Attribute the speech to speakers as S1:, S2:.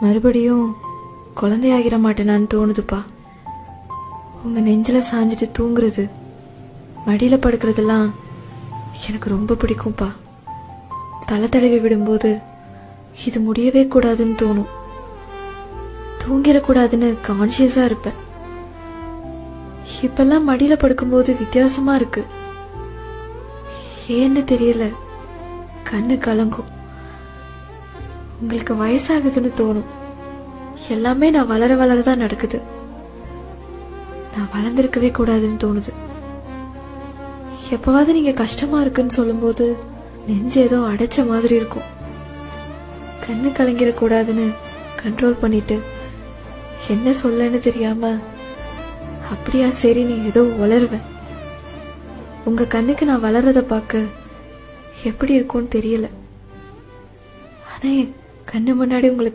S1: மறுபடியும் குழந்தையாகிற மாட்டேனான்னு தோணுதுப்பா. உங்க நெஞ்சில சாஞ்சிட்டு தூங்குறது, மடியில படுக்கிறதெல்லாம் எனக்கு ரொம்ப பிடிக்கும்பா. தலை தடவி விடும்போது இது முடியவே கூடாதுன்னு தோணும். தூங்கிடக்கூடாதுன்னு கான்சியஸா இருப்பேன். இப்பெல்லாம் மடியில படுக்கும்போது வித்தியாசமா இருக்கு. ஏன்னு தெரியல, கண்ணு கலங்கும். உங்களுக்கு வயசாகுதுன்னு தோணும். எல்லாமே நான் வளர வளரதான் நடக்குது. நான் வளர்ந்திருக்கவே கூடாதுன்னு தோணுது. எப்பவாவது நீங்க கஷ்டமா இருக்குன்னு சொல்லும்போது நெஞ்சு ஏதோ அடைச்ச மாதிரி இருக்கும். கண்ணு கலங்கிடக்கூடாதுன்னு கண்ட்ரோல் பண்ணிட்டு என்ன சொல்லன்னு தெரியாம அப்படியா சரி நீ ஏதோ வளருவேன். உங்க கண்ணுக்கு நான் வளர்றத பார்க்க எப்படி இருக்கும்னு தெரியல. ஆனா என் கண்ணு முன்னாடி உங்களுக்கு